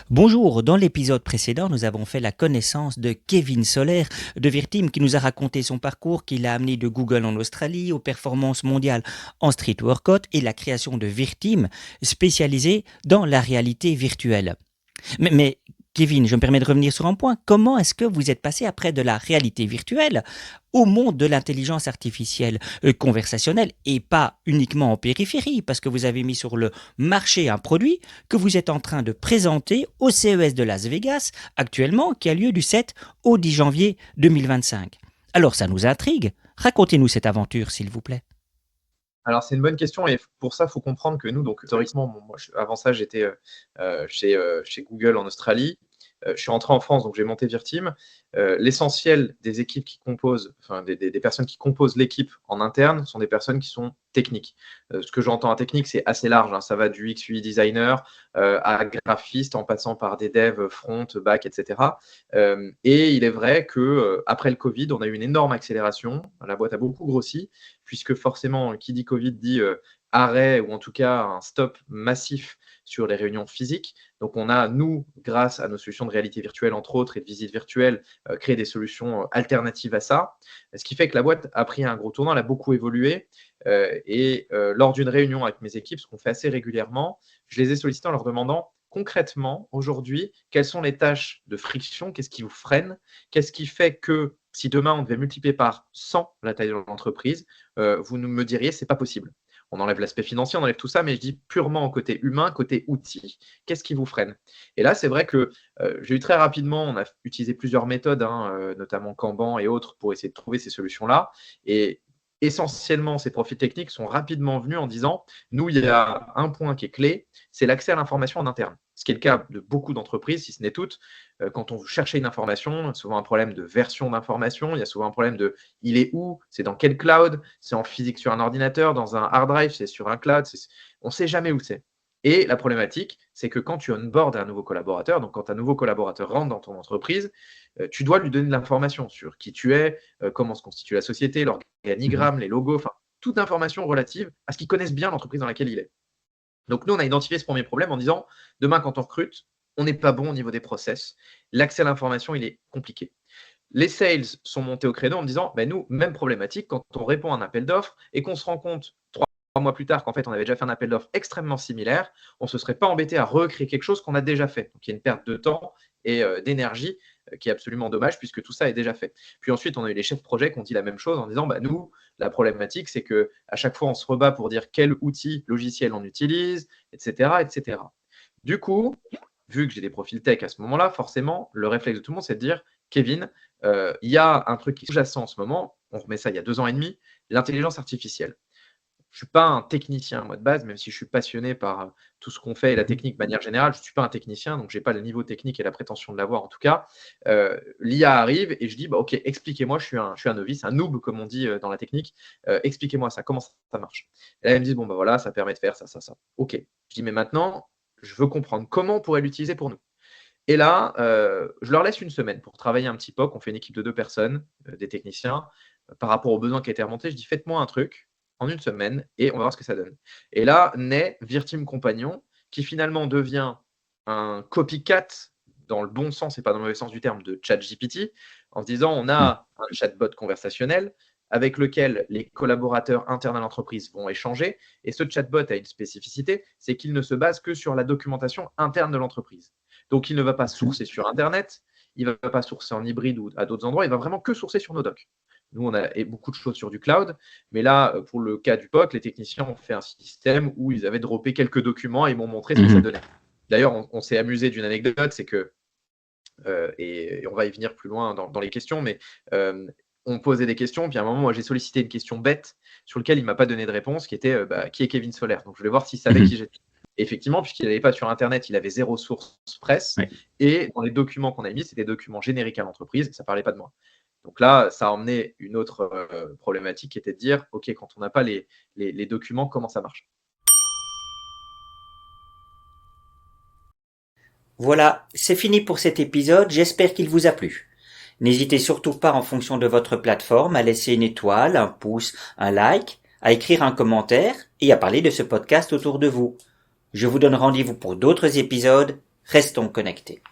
Bonjour, dans l'épisode précédent, nous avons fait la connaissance de Kevin Soler de Virteam qui nous a raconté son parcours qui l'a amené de Google en Australie aux performances mondiales en street workout et la création de Virteam spécialisée dans la réalité virtuelle. Mais Kevin, je me permets de revenir sur un point. Comment est-ce que vous êtes passé après de la réalité virtuelle au monde de l'intelligence artificielle conversationnelle et pas uniquement en périphérie, parce que vous avez mis sur le marché un produit que vous êtes en train de présenter au CES de Las Vegas actuellement, qui a lieu du 7 au 10 janvier 2025. Alors ça nous intrigue. Racontez-nous cette aventure, s'il vous plaît. Alors, c'est une bonne question et pour ça, il faut comprendre que nous, donc historiquement, moi, avant ça, j'étais chez Google en Australie. Je suis rentré en France, donc j'ai monté Virteam. L'essentiel des équipes qui composent, enfin des personnes qui composent l'équipe en interne sont des personnes qui sont techniques. Ce que j'entends à technique, c'est assez large, hein. Ça va du UX/UI designer à graphiste, en passant par des devs front, back, etc. Et il est vrai que après le Covid, on a eu une énorme accélération. La boîte a beaucoup grossi, puisque forcément, qui dit Covid dit arrêt ou en tout cas un stop massif sur les réunions physiques. Donc, on a, nous, grâce à nos solutions de réalité virtuelle, entre autres, et de visite virtuelle, créé des solutions alternatives à ça. Ce qui fait que la boîte a pris un gros tournant, elle a beaucoup évolué. Lors d'une réunion avec mes équipes, ce qu'on fait assez régulièrement, je les ai sollicités en leur demandant concrètement, aujourd'hui, quelles sont les tâches de friction, qu'est-ce qui vous freine, qu'est-ce qui fait que si demain on devait multiplier par 100 la taille de l'entreprise, vous me diriez c'est pas possible. On enlève l'aspect financier, on enlève tout ça, mais je dis purement au côté humain, côté outil, qu'est-ce qui vous freine? Et là, c'est vrai que j'ai eu très rapidement, on a utilisé plusieurs méthodes, hein, notamment Kanban et autres, pour essayer de trouver ces solutions-là. Et essentiellement, ces profils techniques sont rapidement venus en disant, nous, il y a un point qui est clé, c'est l'accès à l'information en interne. Ce qui est le cas de beaucoup d'entreprises, si ce n'est toutes. Quand on veut chercher une information, souvent un problème de version d'information, il y a souvent un problème de il est où, c'est dans quel cloud, c'est en physique sur un ordinateur, dans un hard drive, c'est sur un cloud, on ne sait jamais où c'est. Et la problématique, c'est que quand tu onboardes un nouveau collaborateur, donc quand un nouveau collaborateur rentre dans ton entreprise, tu dois lui donner de l'information sur qui tu es, comment se constitue la société, l'organigramme, les logos, enfin, toute information relative à ce qu'ils connaissent bien l'entreprise dans laquelle il est. Donc, nous, on a identifié ce premier problème en disant, demain, quand on recrute, on n'est pas bon au niveau des process. L'accès à l'information, il est compliqué. Les sales sont montés au créneau en me disant, ben nous, même problématique, quand on répond à un appel d'offres et qu'on se rend compte 3 mois plus tard qu'en fait, on avait déjà fait un appel d'offres extrêmement similaire, on ne se serait pas embêté à recréer quelque chose qu'on a déjà fait. Donc, il y a une perte de temps et d'énergie qui est absolument dommage puisque tout ça est déjà fait. Puis ensuite, on a eu les chefs de projet qui ont dit la même chose en disant, bah, nous, la problématique, c'est qu'à chaque fois, on se rebat pour dire quel outil logiciel on utilise, etc., etc. Du coup, vu que j'ai des profils tech à ce moment-là, forcément, le réflexe de tout le monde, c'est de dire, Kevin, il y a un truc qui est sous-jacent en ce moment, on remet ça il y a 2 ans et demi, l'intelligence artificielle. Je ne suis pas un technicien, moi, de base, même si je suis passionné par tout ce qu'on fait et la technique de manière générale. Je ne suis pas un technicien, donc je n'ai pas le niveau technique et la prétention de l'avoir en tout cas. L'IA arrive et je dis, bah, OK, expliquez-moi, je suis un novice, un noob, comme on dit dans la technique. Expliquez-moi ça, comment ça marche? Et là, ils me disent, bon, bah voilà, ça permet de faire ça, ça, ça. OK. Je dis, mais maintenant, je veux comprendre comment on pourrait l'utiliser pour nous. Et là, je leur laisse une semaine pour travailler un petit POC. On fait une équipe de 2 personnes, des techniciens. Par rapport aux besoins qui étaient remontés, je dis faites-moi un truc en une semaine et on va voir ce que ça donne. Et là naît Virteam Compagnon, qui finalement devient un copycat dans le bon sens et pas dans le mauvais sens du terme de ChatGPT, en se disant on a un chatbot conversationnel avec lequel les collaborateurs internes à l'entreprise vont échanger. Et ce chatbot a une spécificité, c'est qu'il ne se base que sur la documentation interne de l'entreprise. Donc, il ne va pas sourcer sur Internet, il ne va pas sourcer en hybride ou à d'autres endroits, il va vraiment que sourcer sur nos docs. Nous, on a beaucoup de choses sur du cloud, mais là, pour le cas du POC, les techniciens ont fait un système où ils avaient droppé quelques documents et ils m'ont montré ce que ça donnait. D'ailleurs, on s'est amusé d'une anecdote, c'est que, et on va y venir plus loin dans les questions, mais on posait des questions, puis à un moment, moi, j'ai sollicité une question bête sur laquelle il ne m'a pas donné de réponse, qui était qui est Kevin Soler. Donc, je voulais voir s'il savait qui j'étais. Effectivement, puisqu'il n'avait pas sur Internet, il avait zéro source presse. Ouais. Et dans les documents qu'on a mis, c'était des documents génériques à l'entreprise, ça ne parlait pas de moi. Donc là, ça a emmené une autre problématique qui était de dire, OK, quand on n'a pas les documents, comment ça marche? Voilà, c'est fini pour cet épisode, j'espère qu'il vous a plu. N'hésitez surtout pas en fonction de votre plateforme à laisser une étoile, un pouce, un like, à écrire un commentaire et à parler de ce podcast autour de vous. Je vous donne rendez-vous pour d'autres épisodes. Restons connectés.